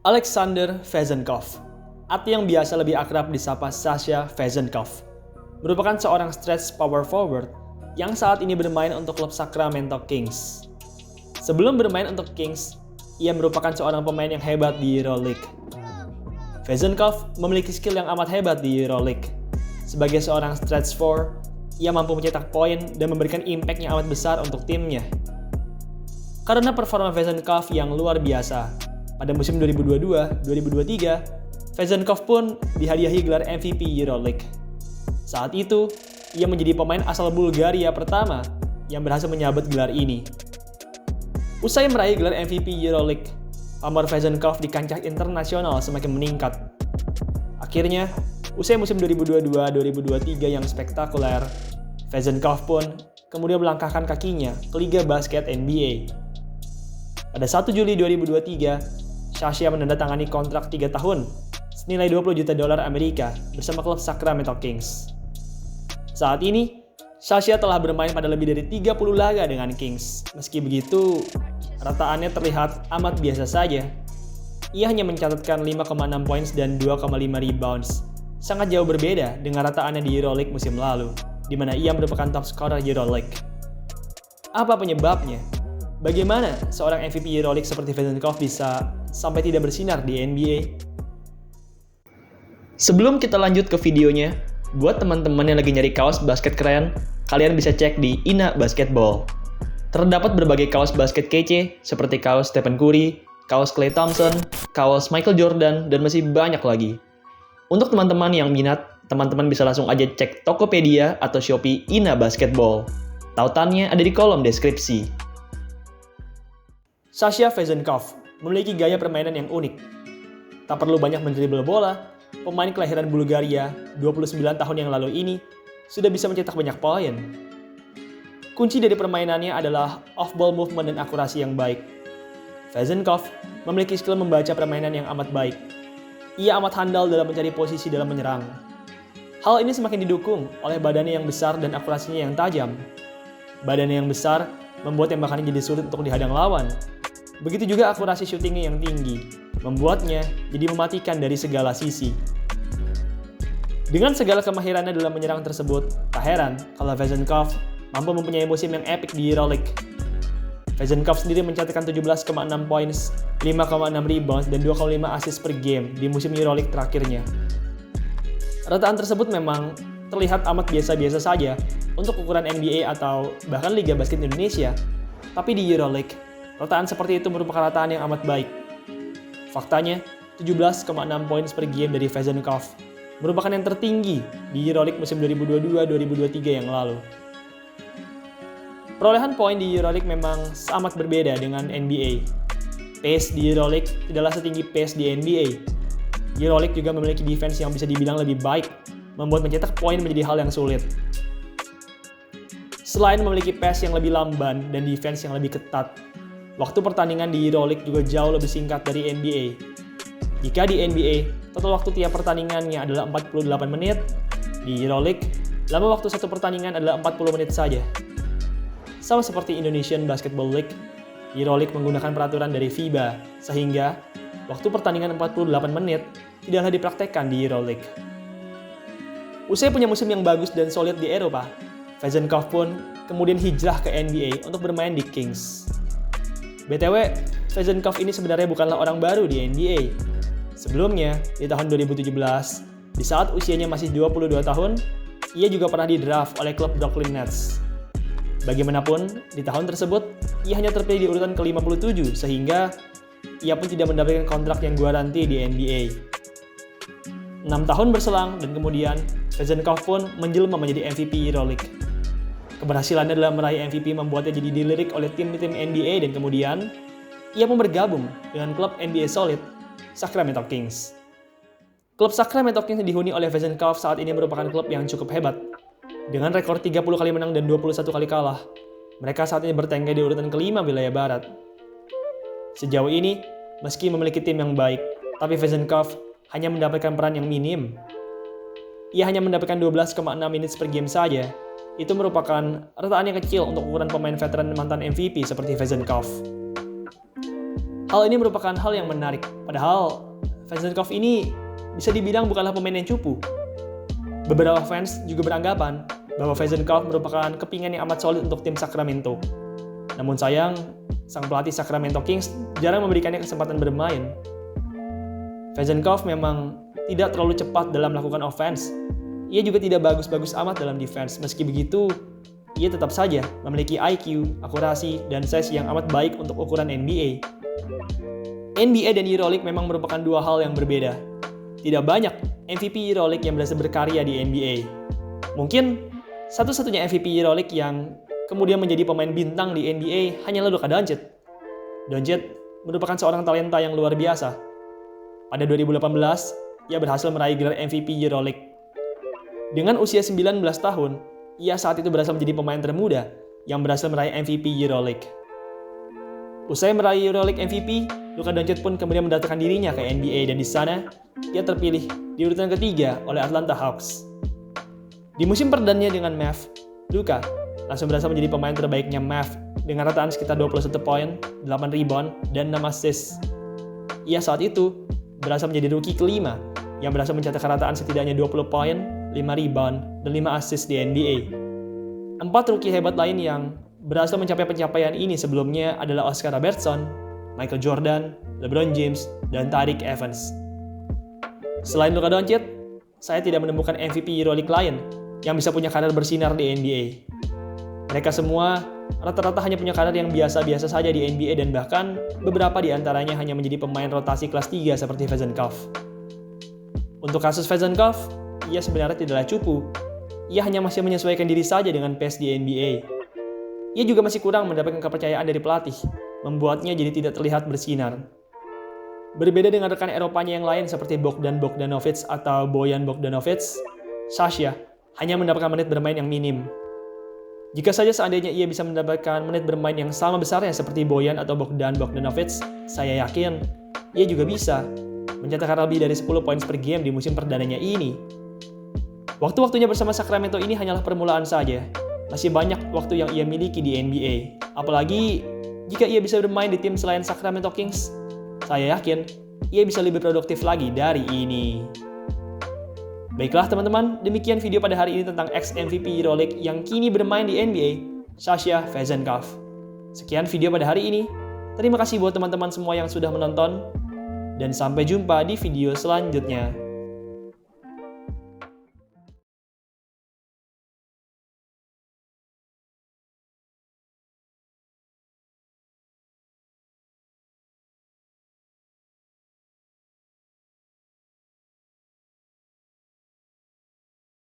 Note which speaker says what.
Speaker 1: Alexander Vezenkov, atau yang biasa lebih akrab disapa Sasha Vezenkov, merupakan seorang stretch power forward yang saat ini bermain untuk klub Sacramento Kings. Sebelum bermain untuk Kings, ia merupakan seorang pemain yang hebat di EuroLeague. Vezenkov memiliki skill yang amat hebat di EuroLeague. Sebagai seorang stretch four, ia mampu mencetak poin dan memberikan impact yang amat besar untuk timnya. Karena performa Vezenkov yang luar biasa, pada musim 2022-2023, Vezenkov pun dihadiahi gelar MVP EuroLeague. Saat itu, ia menjadi pemain asal Bulgaria pertama yang berhasil menyabet gelar ini. Usai meraih gelar MVP EuroLeague, pamor Vezenkov di kancah internasional semakin meningkat. Akhirnya, usai musim 2022-2023 yang spektakuler, Vezenkov pun kemudian melangkahkan kakinya ke Liga Basket NBA. Pada 1 Juli 2023, Sasha menandatangani kontrak 3 tahun senilai $20 juta Amerika bersama klub Sacramento Kings. Saat ini, Sasha telah bermain pada lebih dari 30 laga dengan Kings. Meski begitu, rataannya terlihat amat biasa saja. Ia hanya mencatatkan 5,6 points dan 2,5 rebounds. Sangat jauh berbeda dengan rataannya di EuroLeague musim lalu, di mana ia merupakan top scorer EuroLeague. Apa penyebabnya? Bagaimana seorang MVP EuroLeague seperti Vezenkov bisa sampai tidak bersinar di NBA? Sebelum kita lanjut ke videonya, buat teman-teman yang lagi nyari kaos basket keren, kalian bisa cek di Ina Basketball. Terdapat berbagai kaos basket kece seperti kaos Stephen Curry, kaos Klay Thompson, kaos Michael Jordan, dan masih banyak lagi. Untuk teman-teman yang minat, teman-teman bisa langsung aja cek Tokopedia atau Shopee Ina Basketball. Tautannya ada di kolom deskripsi. Sasha Vezenkov memiliki gaya permainan yang unik. Tak perlu banyak mendribble bola, pemain kelahiran Bulgaria 29 tahun yang lalu ini sudah bisa mencetak banyak poin. Kunci dari permainannya adalah off-ball movement dan akurasi yang baik. Vezenkov memiliki skill membaca permainan yang amat baik. Ia amat handal dalam mencari posisi dalam menyerang. Hal ini semakin didukung oleh badannya yang besar dan akurasinya yang tajam. Badannya yang besar membuat tembakannya jadi sulit untuk dihadang lawan. Begitu juga akurasi syutingnya yang tinggi, membuatnya jadi mematikan dari segala sisi. Dengan segala kemahirannya dalam menyerang tersebut, tak heran kalau Vezenkov mampu mempunyai musim yang epik di EuroLeague. Vezenkov sendiri mencatatkan 17,6 points, 5,6 rebounds, dan 2,5 assist per game di musim EuroLeague terakhirnya. Rataan tersebut memang terlihat amat biasa-biasa saja untuk ukuran NBA atau bahkan Liga Basket Indonesia, tapi di EuroLeague, rataan seperti itu merupakan rataan yang amat baik. Faktanya, 17,6 points per game dari Vezenkov merupakan yang tertinggi di EuroLeague musim 2022-2023 yang lalu. Perolehan poin di EuroLeague memang sangat berbeda dengan NBA. Pace di EuroLeague tidaklah setinggi pace di NBA. EuroLeague juga memiliki defense yang bisa dibilang lebih baik, membuat mencetak poin menjadi hal yang sulit. Selain memiliki pace yang lebih lamban dan defense yang lebih ketat, waktu pertandingan di EuroLeague juga jauh lebih singkat dari NBA. Jika di NBA, total waktu tiap pertandingannya adalah 48 menit, di EuroLeague, lama waktu satu pertandingan adalah 40 menit saja. Sama seperti Indonesian Basketball League, EuroLeague menggunakan peraturan dari FIBA, sehingga waktu pertandingan 48 menit tidaklah dipraktekkan di EuroLeague. Usai punya musim yang bagus dan solid di Eropa, Vezenkov pun kemudian hijrah ke NBA untuk bermain di Kings. BTW, Vezenkov ini sebenarnya bukanlah orang baru di NBA. Sebelumnya, di tahun 2017, di saat usianya masih 22 tahun, ia juga pernah di-draft oleh klub Brooklyn Nets. Bagaimanapun, di tahun tersebut, ia hanya terpilih di urutan ke-57, sehingga ia pun tidak mendapatkan kontrak yang garanti di NBA. 6 tahun berselang, dan kemudian, Vezenkov pun menjelma menjadi MVP EuroLeague. Keberhasilannya dalam meraih MVP membuatnya jadi dilirik oleh tim-tim NBA dan kemudian ia pun bergabung dengan klub NBA solid, Sacramento Kings. Klub Sacramento Kings dihuni oleh Vezenkov saat ini merupakan klub yang cukup hebat. Dengan rekor 30 kali menang dan 21 kali kalah, mereka saat ini bertengger di urutan kelima wilayah barat. Sejauh ini, meski memiliki tim yang baik, tapi Vezenkov hanya mendapatkan peran yang minim. Ia hanya mendapatkan 12,6 minutes per game saja. Itu merupakan rataan yang kecil untuk ukuran pemain veteran mantan MVP seperti Vezenkov. Hal ini merupakan hal yang menarik, padahal Vezenkov ini bisa dibilang bukanlah pemain yang cupu. Beberapa fans juga beranggapan bahwa Vezenkov merupakan kepingan yang amat solid untuk tim Sacramento. Namun sayang, sang pelatih Sacramento Kings jarang memberikannya kesempatan bermain. Vezenkov memang tidak terlalu cepat dalam melakukan offense. Ia juga tidak bagus-bagus amat dalam defense. Meski begitu, ia tetap saja memiliki IQ, akurasi, dan size yang amat baik untuk ukuran NBA. NBA dan EuroLeague memang merupakan dua hal yang berbeda. Tidak banyak MVP EuroLeague yang berhasil berkarya di NBA. Mungkin satu-satunya MVP EuroLeague yang kemudian menjadi pemain bintang di NBA hanyalah Luka Doncic. Doncic merupakan seorang talenta yang luar biasa. Pada 2018, ia berhasil meraih gelar MVP EuroLeague. Dengan usia 19 tahun, ia saat itu berhasil menjadi pemain termuda yang berhasil meraih MVP EuroLeague. Usai meraih EuroLeague MVP, Luka Doncic pun kemudian mendaftarkan dirinya ke NBA dan di sana, ia terpilih di urutan ketiga oleh Atlanta Hawks. Di musim perdananya dengan Mavs, Luka langsung berhasil menjadi pemain terbaiknya Mavs dengan rataan sekitar 21 poin, 8 rebound, dan 6 assist. Ia saat itu berhasil menjadi rookie kelima yang berhasil mencatatkan rataan setidaknya 20 poin, 5 rebound, dan 5 assist di NBA. 4 rookie hebat lain yang berhasil mencapai pencapaian ini sebelumnya adalah Oscar Robertson, Michael Jordan, LeBron James, dan Tariq Evans. Selain Luka Doncic, saya tidak menemukan MVP EuroLeague lain yang bisa punya karir bersinar di NBA. Mereka semua rata-rata hanya punya karir yang biasa-biasa saja di NBA dan bahkan beberapa di antaranya hanya menjadi pemain rotasi kelas 3 seperti Vezenkov. Untuk kasus Vezenkov, ia sebenarnya tidaklah cupu. Ia hanya masih menyesuaikan diri saja dengan pace di NBA. Ia juga masih kurang mendapatkan kepercayaan dari pelatih, membuatnya jadi tidak terlihat bersinar. Berbeda dengan rekan Eropanya yang lain seperti Bogdan Bogdanovic atau Bojan Bogdanovic, Sasha hanya mendapatkan menit bermain yang minim. Jika saja seandainya ia bisa mendapatkan menit bermain yang sama besarnya seperti Bojan atau Bogdan Bogdanovic, saya yakin ia juga bisa mencetakkan lebih dari 10 poin per game di musim perdananya ini. Waktu-waktunya bersama Sacramento ini hanyalah permulaan saja. Masih banyak waktu yang ia miliki di NBA. Apalagi jika ia bisa bermain di tim selain Sacramento Kings, saya yakin ia bisa lebih produktif lagi dari ini. Baiklah teman-teman, demikian video pada hari ini tentang ex-MVP EuroLeague yang kini bermain di NBA, Sasha Vezenkov. Sekian video pada hari ini. Terima kasih buat teman-teman semua yang sudah menonton. Dan sampai jumpa di video selanjutnya.